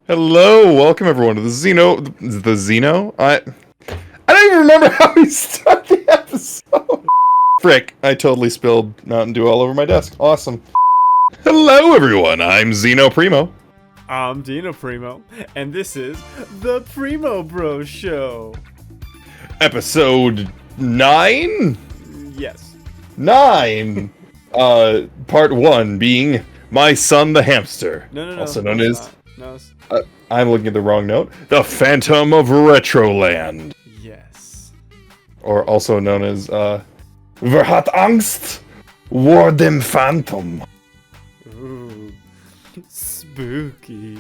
Hello, welcome everyone to the Xeno. I don't even remember how we started the episode. Frick, I totally spilled Mountain Dew all over my desk. Awesome. Hello everyone, I'm Xeno Primo. I'm Dino Primo, and this is the Primo Bro Show. Episode 9? Yes. 9! Part 1 being My Son the Hamster. No. Also known as... No. I'm looking at the wrong note. The Phantom of Retroland. Yes. Or also known as, Wer hat Angst? Vor dem Phantom. Ooh. Spooky.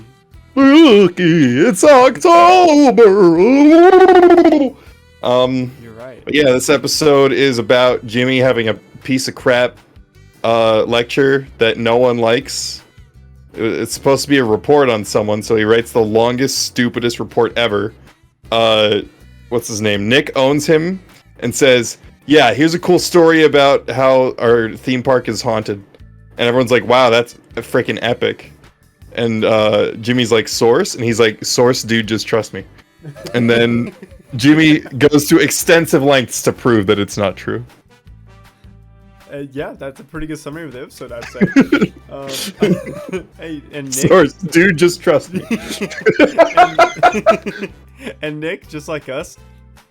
Spooky, it's October! You're right. But yeah, this episode is about Jimmy having a piece of crap, lecture that no one likes. It's supposed to be a report on someone, so he writes the longest, stupidest report ever. What's his name? Nick owns him and says, yeah, here's a cool story about how our theme park is haunted. And everyone's like, wow, that's freaking epic. And Jimmy's like, source? And he's like, source, dude, just trust me. And then Jimmy goes to extensive lengths to prove that it's not true. Yeah, that's a pretty good summary of the episode, I'd say. Hey, and Nick... Source, dude, just trust me. and Nick, just like us,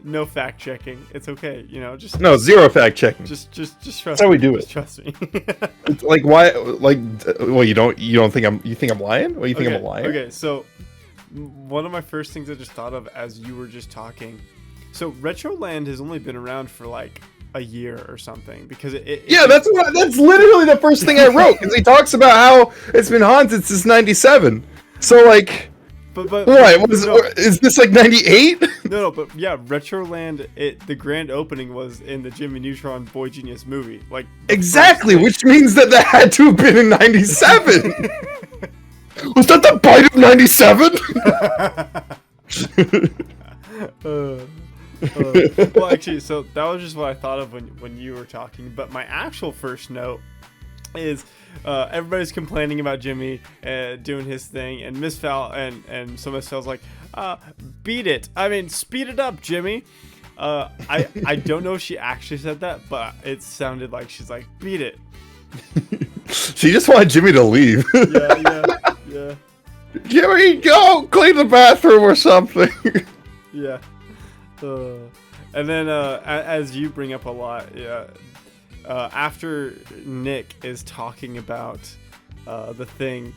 no fact checking. It's okay, you know. Just No, zero fact checking. Just trust. That's how we do it. Just trust me. It's like, why? Like, well, you don't think I'm? You think I'm lying? What, you think I'm a liar? Okay, so one of my first things I just thought of as you were just talking. So Retroland has only been around for like a year or something because yeah, that's literally the first thing I wrote because he talks about how it's been haunted since '97. So like, but what is this like '98? No, but yeah, Retroland. The grand opening was in the Jimmy Neutron Boy Genius movie, like exactly, which means that had to have been in '97. Was that the bite of '97? Well, actually, so that was just what I thought of when you were talking. But my actual first note is everybody's complaining about Jimmy doing his thing, and Miss Val and so Miss Val's like, beat it. I mean, speed it up, Jimmy. I don't know if she actually said that, but it sounded like she's like, beat it. She just wanted Jimmy to leave. Yeah. Jimmy, go clean the bathroom or something. Yeah. And then as you bring up a lot, after Nick is talking about the thing,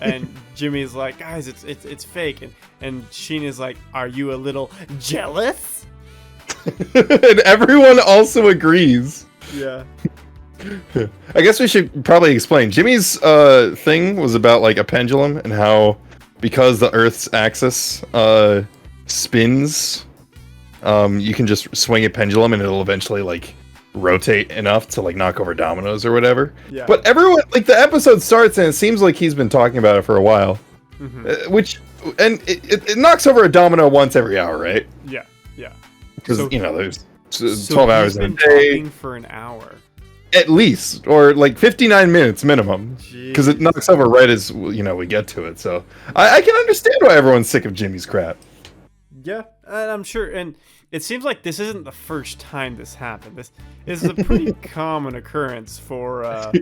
and Jimmy's like, guys, it's fake, and Sheen is like, are you a little jealous? And everyone also agrees. Yeah. I guess we should probably explain. Jimmy's thing was about like a pendulum and how because the Earth's axis spins, you can just swing a pendulum and it'll eventually like rotate enough to like knock over dominoes or whatever. Yeah. But everyone, like, the episode starts and it seems like he's been talking about it for a while. Mm-hmm. It knocks over a domino once every hour, right? Yeah. Because So- you know there's 12 hours in a day. Talking for an hour. At least, or like 59 minutes minimum, because it Jeez. knocks over right as we get to it. So I can understand why everyone's sick of Jimmy's crap. Yeah, and I'm sure, and it seems like this isn't the first time this happened. This is a pretty common occurrence for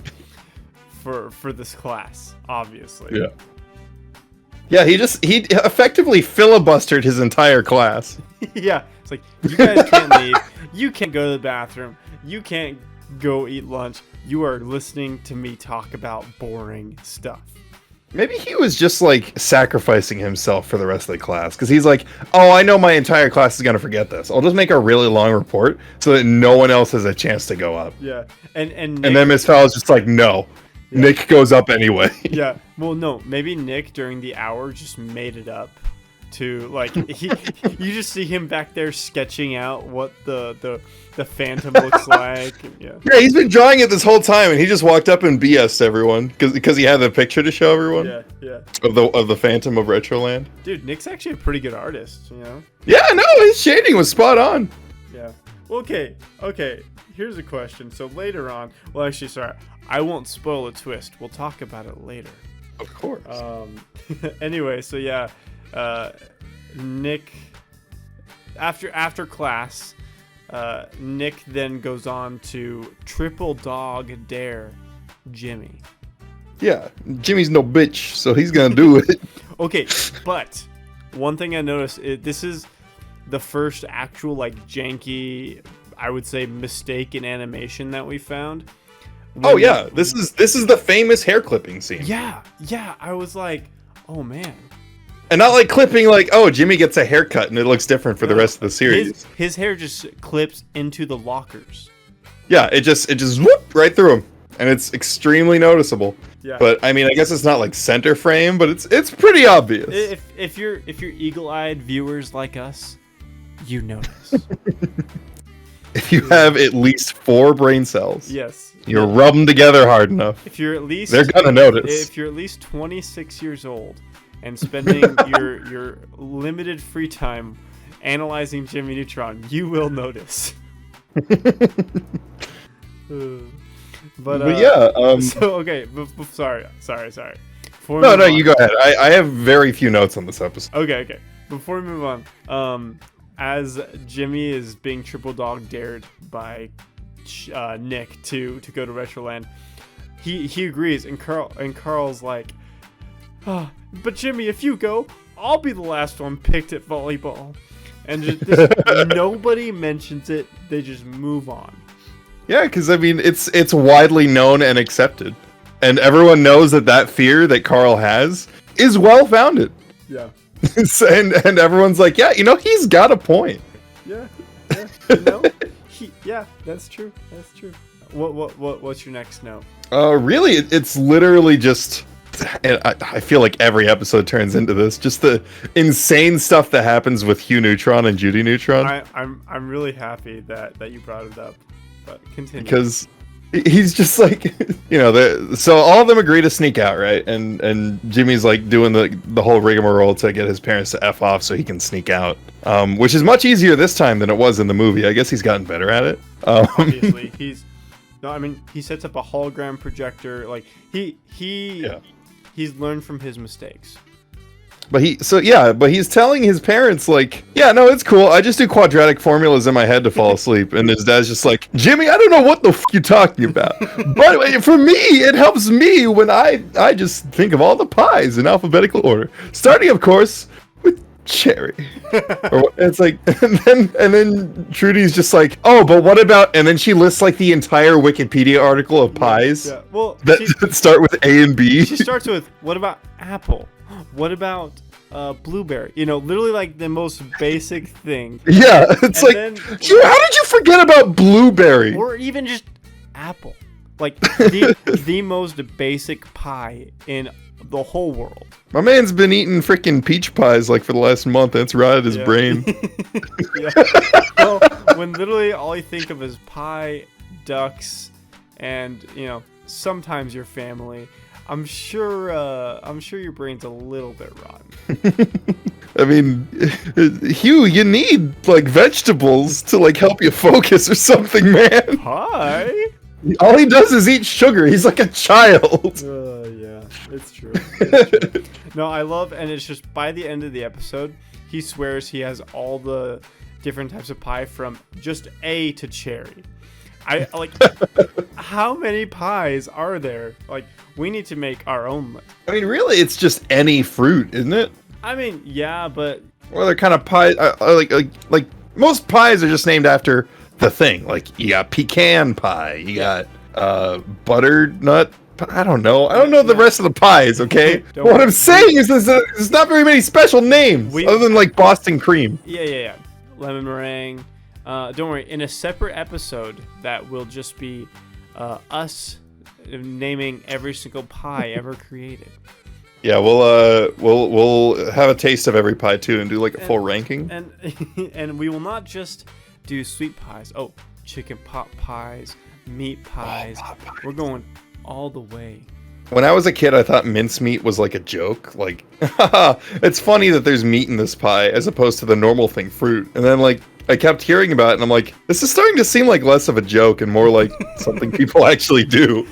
this class, obviously. Yeah. He effectively filibustered his entire class. Yeah, it's like, you guys can't leave. You can't go to the bathroom. You can't go eat lunch. You are listening to me talk about boring stuff. Maybe he was just like sacrificing himself for the rest of the class because he's like, oh, I know my entire class is gonna forget this. I'll just make a really long report so that no one else has a chance to go up. Yeah, and then Miss Fowler's just like, no. Yeah. Nick goes up anyway. Yeah, well, no, maybe Nick during the hour just made it up to like you just see him back there sketching out what the Phantom looks like. Yeah, he's been drawing it this whole time, and he just walked up and BS'd everyone because he had the picture to show everyone. Yeah. Of the Phantom of Retroland. Dude, Nick's actually a pretty good artist, you know. Yeah, no, his shading was spot on. Yeah. Okay. Here's a question. So later on, well, actually, sorry, I won't spoil a twist. We'll talk about it later. Of course. Anyway, so yeah, Nick, after class, Nick then goes on to triple dog dare Jimmy. Yeah, Jimmy's no bitch, so he's gonna do it. Okay, but one thing I noticed, this is the first actual like janky, I would say, mistake in animation that we found. Oh yeah, this is the famous hair clipping scene. Yeah, I was like, oh man. And not like clipping like, oh, Jimmy gets a haircut and it looks different for the rest of the series. His hair just clips into the lockers. Yeah, it just whoop right through him. And it's extremely noticeable. Yeah. But I mean, I guess it's not like center frame, but it's pretty obvious. If you're eagle-eyed viewers like us, you notice. If you have at least 4 brain cells, yes, you rub them together hard enough. If you're at least, they're gonna notice. If you're at least 26 years old and spending your limited free time analyzing Jimmy Neutron, you will notice. But yeah. So okay, sorry. No, you go ahead. I have very few notes on this episode. Okay. Before we move on, as Jimmy is being triple dog dared by Nick to go to Retroland, he agrees, and Carl's like, oh, but Jimmy, if you go, I'll be the last one picked at volleyball, and just nobody mentions it. They just move on. Yeah, because I mean, it's widely known and accepted, and everyone knows that fear that Carl has is well founded. Yeah. and everyone's like, yeah, he's got a point. Yeah, that's true. What's your next note? Really, it's literally just, I feel like every episode turns into this, just the insane stuff that happens with Hugh Neutron and Judy Neutron. I'm really happy that you brought it up, but continue. Because he's just like, so all of them agree to sneak out, right? And Jimmy's like doing the whole rigmarole to get his parents to F off so he can sneak out, which is much easier this time than it was in the movie. I guess he's gotten better at it. Obviously, he sets up a hologram projector. Like he's learned from his mistakes. But he's telling his parents, like, yeah, no, it's cool. I just do quadratic formulas in my head to fall asleep. And his dad's just like, Jimmy, I don't know what the you're talking about. But for me, it helps me when I just think of all the pies in alphabetical order. Starting, of course, with cherry. It's like, and then Trudy's just like, oh, but what about, and then she lists like the entire Wikipedia article of pies. Yeah. Well, that start with A and B. She starts with, what about apple? What about blueberry? Literally like the most basic thing. Yeah, it's like, how did you forget about blueberry? Or even just apple. Like the most basic pie in the whole world. My man's been eating freaking peach pies like for the last month. And it's rotted his brain. Yeah. Well, when literally all you think of is pie, ducks, and sometimes your family. I'm sure your brain's a little bit rotten. I mean, Hugh, you need like vegetables to like help you focus or something, man. Pie? All he does is eat sugar. He's like a child. Yeah, it's true. No, I love, and it's just by the end of the episode, he swears he has all the different types of pie from just A to cherry. I like, how many pies are there? Like, we need to make our own list. I mean, really, it's just any fruit, isn't it? I mean, yeah, but well, they're kind of pie. Like most pies are just named after the thing. Like you got pecan pie, you got butternut. I don't know. I don't know the rest of the pies. Okay. What I'm saying is, there's not very many special names other than like Boston cream. Yeah. Lemon meringue. Don't worry. In a separate episode, that will just be us naming every single pie ever created. Yeah, we'll have a taste of every pie too, and do like a full ranking. And we will not just do sweet pies. Oh, chicken pot pies, meat pies. We're going all the way. When I was a kid, I thought mincemeat was like a joke. Like, it's funny that there's meat in this pie as opposed to the normal thing, fruit. And then like I kept hearing about it, and I'm like, this is starting to seem like less of a joke and more like something people actually do.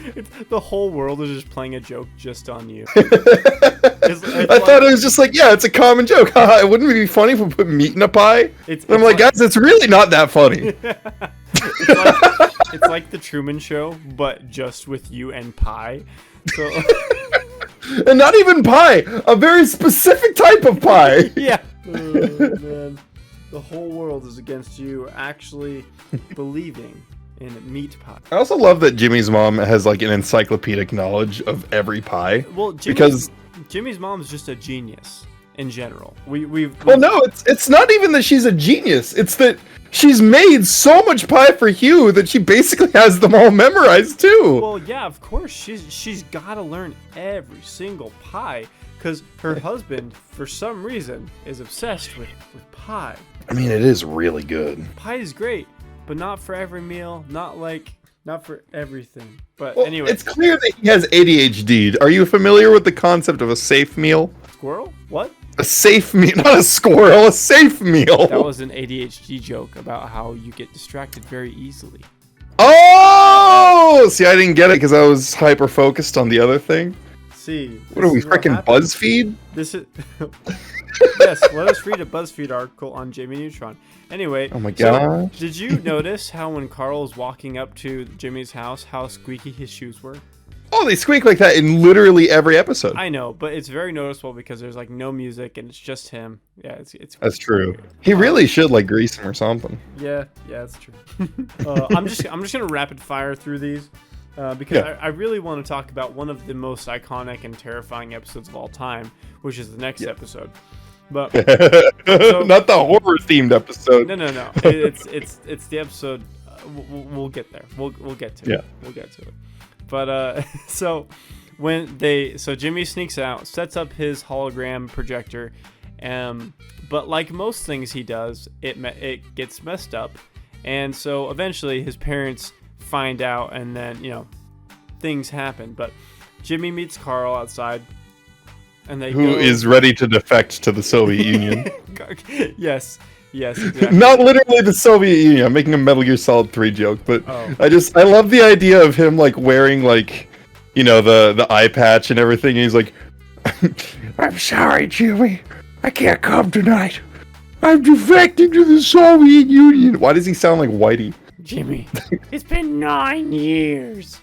The whole world is just playing a joke just on you. I thought it was just like, yeah, it's a common joke. Haha, it wouldn't be funny if we put meat in a pie. I'm like, guys, it's really not that funny. It's like the Truman Show, but just with you and pie. So. And not even pie, a very specific type of pie. Yeah. Oh, man. The whole world is against you actually believing in meat pie. I also love that Jimmy's mom has like an encyclopedic knowledge of every pie. Well, because Jimmy's mom's just a genius in general. Well, no, it's not even that she's a genius. It's that she's made so much pie for Hugh that she basically has them all memorized too. Well, yeah, of course. She's got to learn every single pie because her husband, for some reason, is obsessed with pie. I mean, it is really good. Pie is great, but not for every meal. Not for everything. But Well, anyway, it's clear that he has ADHD. Are you familiar with the concept of a safe meal? squirrel? What? A safe meal, not a squirrel, a safe meal. That was an ADHD joke about how you get distracted very easily. Oh! See, I didn't get it because I was hyper focused on the other thing. See, What are we, freaking BuzzFeed? This is yes. Let us read a BuzzFeed article on Jimmy Neutron. Anyway, Oh my so, gosh. did you notice how when Carl was walking up to Jimmy's house, how squeaky his shoes were? Oh, they squeak like that in literally every episode. I know, but it's very noticeable because there's like no music and it's just him. Yeah, it's That's true. He really should like grease him or something. Yeah, that's true. I'm just gonna rapid fire through these because Yeah. I really want to talk about one of the most iconic and terrifying episodes of all time, which is the next episode. But Not the horror themed episode. no. It's the episode. We'll get there. We'll get to it. Yeah. We'll get to it. But so Jimmy sneaks out, sets up his hologram projector, but like most things he does, it gets messed up, and so eventually his parents find out, and then things happen. But Jimmy meets Carl outside, and Who is ready to defect to the Soviet Union? Yes, exactly. Not literally the Soviet Union. I'm making a Metal Gear Solid 3 joke, but Oh. I love the idea of him like wearing like, the eye patch and everything. And he's like, I'm sorry, Jimmy. I can't come tonight. I'm defecting to the Soviet Union. Why does he sound like Whitey? Jimmy, it's been 9 years.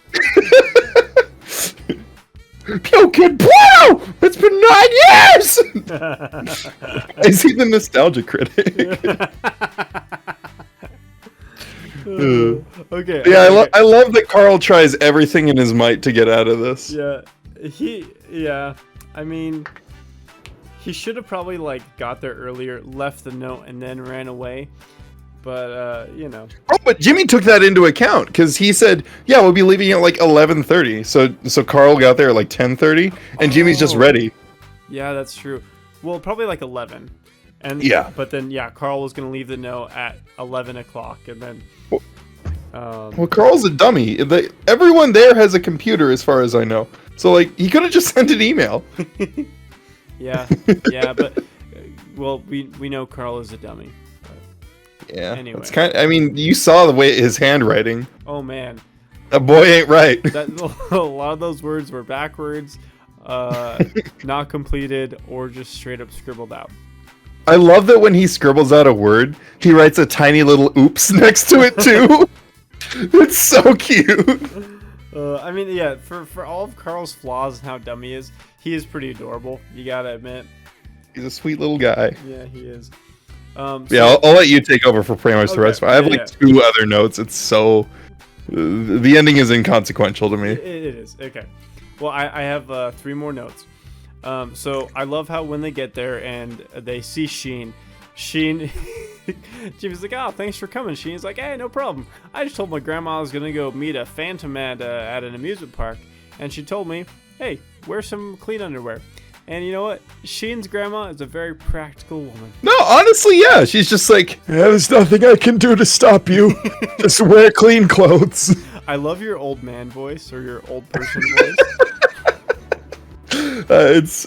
Yo, kid, Primo! It's been 9 years! Is he the nostalgia critic? Okay. Yeah, I love that Carl tries everything in his might to get out of this. Yeah. I mean, he should have probably got there earlier, left the note, and then ran away. But Oh, but Jimmy took that into account because he said, "Yeah, we'll be leaving at like 11:30." So Carl got there at like 10:30, and Jimmy's just ready. Yeah, that's true. Well, probably like 11. And Yeah. But then Carl was gonna leave the note at 11 o'clock, and then. Well, Carl's a dummy. Everyone there has a computer, as far as I know. So he could have just sent an email. Yeah, but we know Carl is a dummy. Yeah. Anyway. It's I mean, you saw the way his handwriting. Oh man. That boy ain't right. A lot of those words were backwards, not completed, or just straight up scribbled out. I love that when he scribbles out a word, he writes a tiny little oops next to it too. It's so cute. I mean, yeah, for all of Carl's flaws and how dumb he is pretty adorable. You gotta admit. He's a sweet little guy. Yeah, he is. Yeah, I'll let you take over for pretty much the rest of it. I have two other notes. It's so... The ending is inconsequential to me. It is. Okay. Well, I have 3 more notes. So I love how when they get there and they see Sheen, Jimmy's like, "Oh, thanks for coming." Sheen's like, "Hey, no problem. I just told my grandma I was gonna go meet a phantom at an amusement park, and she told me, hey, wear some clean underwear." And you know what? Sheen's grandma is a very practical woman. No, honestly, yeah. She's just like, there's nothing I can do to stop you. Just wear clean clothes. I love your old man voice or your old person voice.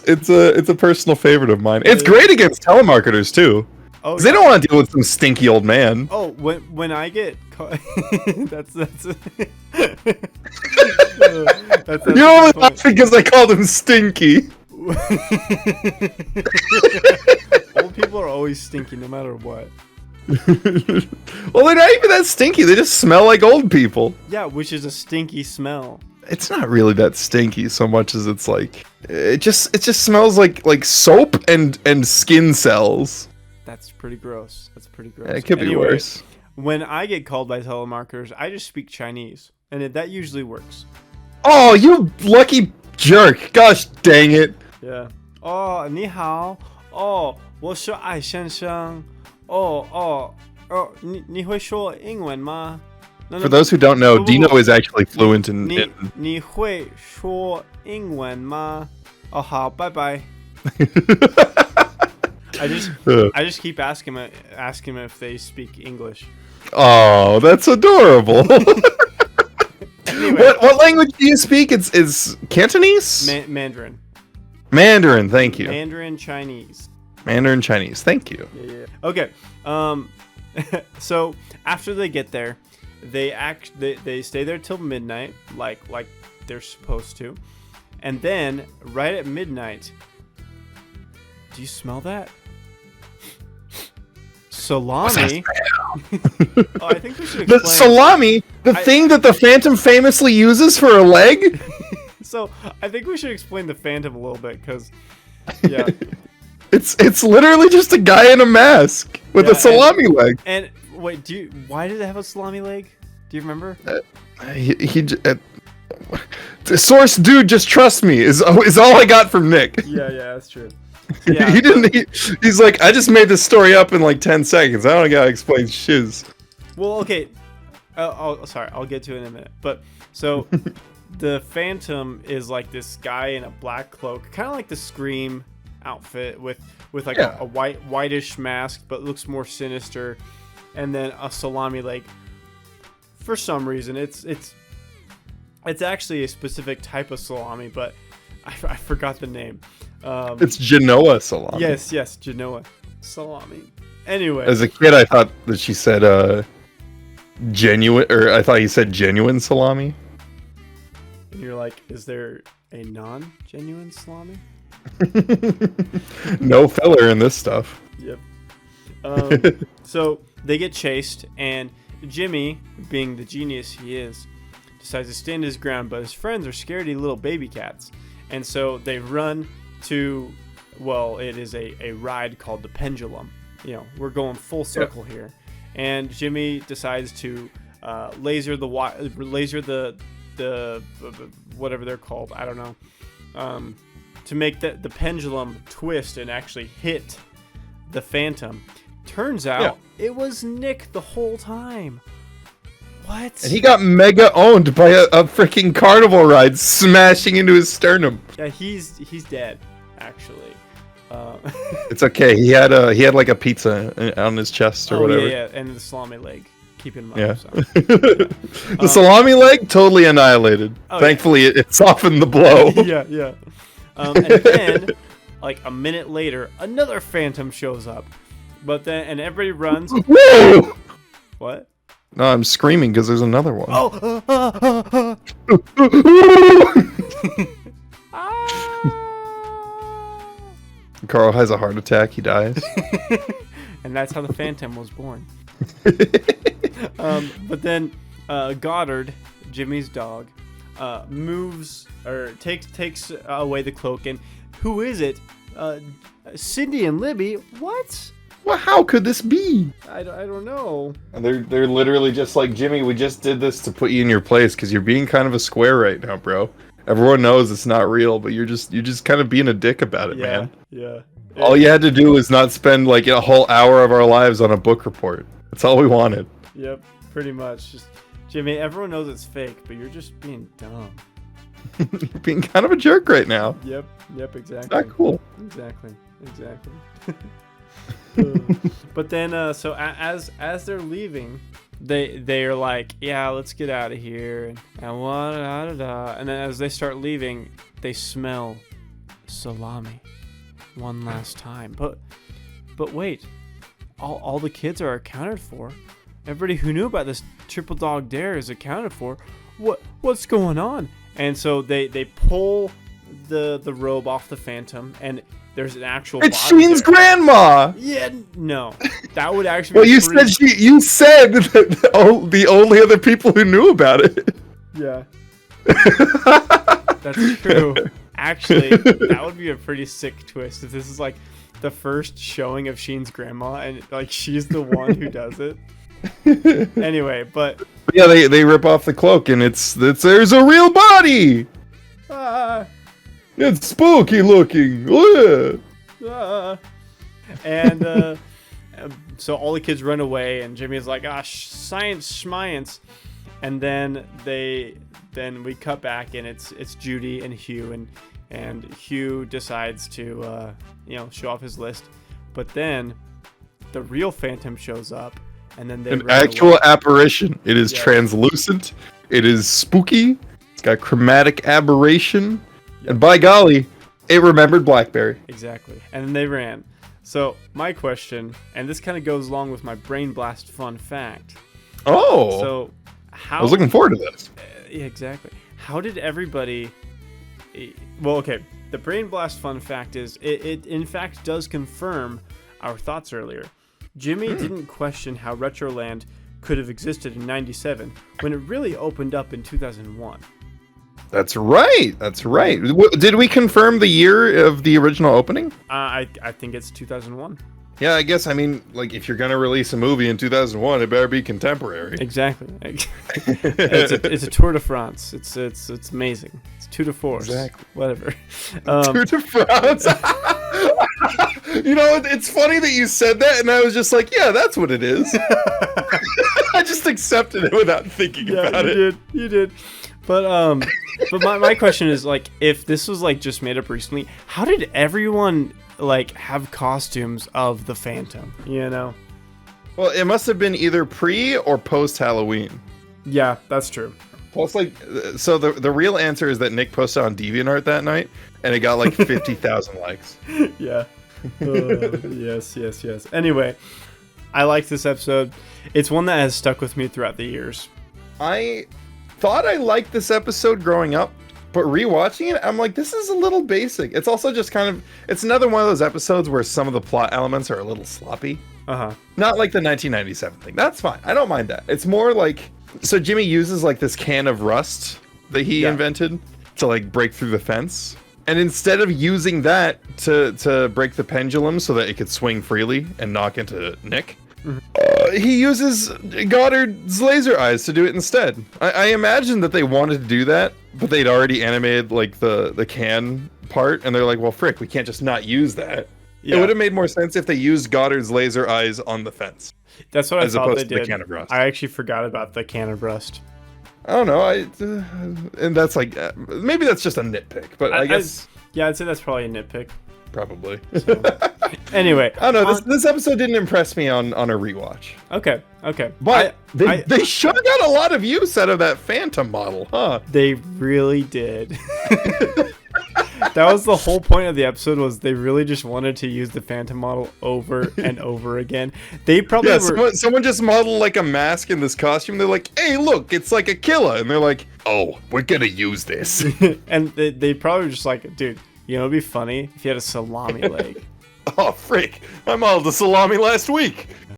It's a personal favorite of mine. It's great against telemarketers too. Oh, They don't want to deal with some stinky old man. Oh, when I get caught, that's that's You're only laughing because I called him stinky. Old people are always stinky no matter what. Well, they're not even that stinky. They just smell like old people. Yeah, which is a stinky smell. It's not really that stinky so much as it's like it just smells like soap and skin cells. That's pretty gross. It could be worse. When I get called by telemarketers, I just speak Chinese, and that usually works. Oh, you lucky jerk! Gosh dang it! Yeah. Oh, 你好. Oh, 我是艾先生. Oh, 你会说英文吗? No, For those who don't know, Dino is actually fluent in. 你会说英文吗? Oh, 好, bye bye. I just keep asking him if they speak English. Oh, that's adorable. Anyway, what language do you speak? It's Cantonese? Mandarin. Mandarin, thank you. Mandarin Chinese. Mandarin Chinese, thank you. Yeah. Okay. So after they get there, they stay there till midnight, like they're supposed to, and then right at midnight, do you smell that? Salami. Oh, I think we should explain. The salami, the thing that the Phantom famously uses for a leg? So I think we should explain the Phantom a little bit, because yeah. It's literally just a guy in a mask with a salami leg. And wait, why did it have a salami leg? Do you remember? The source dude, just trust me, is all I got from Nick. Yeah, that's true. Yeah, he's like, I just made this story up in like 10 seconds. I don't gotta explain shiz. Well, okay. Sorry, I'll get to it in a minute. But so the Phantom is like this guy in a black cloak, kind of like the Scream outfit with like a whitish mask, but looks more sinister, and then a salami leg. For some reason, it's actually a specific type of salami, but I forgot the name. It's Genoa salami. Yes, Genoa salami. Anyway, as a kid, I thought that she said genuine, or I thought you said genuine salami. And you're like, is there a non-genuine salami? No filler in this stuff. Yep. So they get chased, and Jimmy, being the genius he is, decides to stand his ground, but his friends are scaredy little baby cats. And so they run to, well, it is a ride called the Pendulum. You know, we're going full circle here. And Jimmy decides to laser the whatever they're called, I don't know, to make the pendulum twist and actually hit the Phantom. Turns out it was Nick the whole time. What? And he got mega owned by a freaking carnival ride smashing into his sternum. Yeah, he's dead, actually. It's okay. He had like a pizza on his chest or whatever. Yeah, and the salami leg. Keep in mind. Yeah. So. The salami leg totally annihilated. Thankfully, it softened the blow. Yeah. And then, like a minute later, another Phantom shows up. But then, and everybody runs. Whoa! What? No, I'm screaming because there's another one. Carl has a heart attack. He dies. And that's how the Phantom was born. But then Goddard, Jimmy's dog, moves or takes away the cloak. And who is it? Cindy and Libby. What? Well, how could this be? I don't know. And they're literally just like, Jimmy, we just did this to put you in your place because you're being kind of a square right now, bro. Everyone knows it's not real, but you're just kind of being a dick about it, man. Yeah. All you had to do was not spend like a whole hour of our lives on a book report. That's all we wanted. Yep, pretty much. Just Jimmy, everyone knows it's fake, but you're just being dumb. You're being kind of a jerk right now. Yep, exactly. It's not cool. Exactly. But then, so as they're leaving, they're like, yeah, let's get out of here, and then as they start leaving, they smell salami one last time. But wait, all the kids are accounted for. Everybody who knew about this triple dog dare is accounted for. What's going on? And so they pull the robe off the Phantom, and there's an actual. It's body Sheen's there. grandma. Yeah, no, that would actually. Well, be you pretty... said that the only other people who knew about it. Yeah, that's true. Actually, that would be a pretty sick twist if this is like the first showing of Sheen's grandma, and like she's the one who does it. Anyway, but yeah, they rip off the cloak, and it's there's a real body. It's spooky looking. And so all the kids run away, and Jimmy's like, science schmience. And then we cut back, and it's Judy and Hugh, and Hugh decides to show off his list. But then the real Phantom shows up, and then an actual apparition. It is translucent. It is spooky. It's got chromatic aberration. And by golly, it remembered Blackberry. Exactly. And then they ran. So my question, and this kind of goes along with my Brain Blast fun fact. Oh. So how? I was looking forward to this. Yeah, exactly. How did everybody? Well, okay. The Brain Blast fun fact is it in fact does confirm our thoughts earlier. Jimmy didn't question how Retroland could have existed in '97 when it really opened up in 2001. That's right. Did we confirm the year of the original opening? I think it's 2001. Yeah, I guess. I mean, like, if you're gonna release a movie in 2001, it better be contemporary. Exactly. it's a Tour de France. It's amazing. It's Tour de Force. Exactly. Whatever. Tour de France. It's funny that you said that, and I was just like, yeah, that's what it is. I just accepted it without thinking about it. You did. But my question is, like, if this was like just made up recently, how did everyone like have costumes of the Phantom? Well, it must have been either pre or post Halloween. Yeah, that's true. Well, it's like, so the real answer is that Nick posted on DeviantArt that night, and it got like 50,000 likes. Yeah. Yes. Anyway, I like this episode. It's one that has stuck with me throughout the years. I thought I liked this episode growing up, but rewatching it, I'm like, this is a little basic. It's also just it's another one of those episodes where some of the plot elements are a little sloppy. Not like the 1997 thing. That's fine. I don't mind that. It's more like, so Jimmy uses like this can of rust that he invented to like break through the fence. And instead of using that to break the pendulum so that it could swing freely and knock into Nick, he uses Goddard's laser eyes to do it instead. I imagine that they wanted to do that, but they'd already animated like the can part, and they're like, well, frick, we can't just not use that. Yeah. It would have made more sense if they used Goddard's laser eyes on the fence. That's what I thought they did. The can of rust. I actually forgot about the can of rust. I don't know. And that's like, maybe that's just a nitpick, but I guess. I'd say that's probably a nitpick. Probably. So, anyway, I don't know. This episode didn't impress me on a rewatch. Okay. But they sure got a lot of use out of that Phantom model, huh? They really did. That was the whole point of the episode, was they really just wanted to use the Phantom model over and over again. They probably someone just modeled like a mask in this costume. They're like, hey, look, it's like a killer. And they're like, oh, we're gonna use this. And they probably were just like, dude, it'd be funny if you had a salami leg. Oh, freak. I modeled a salami last week.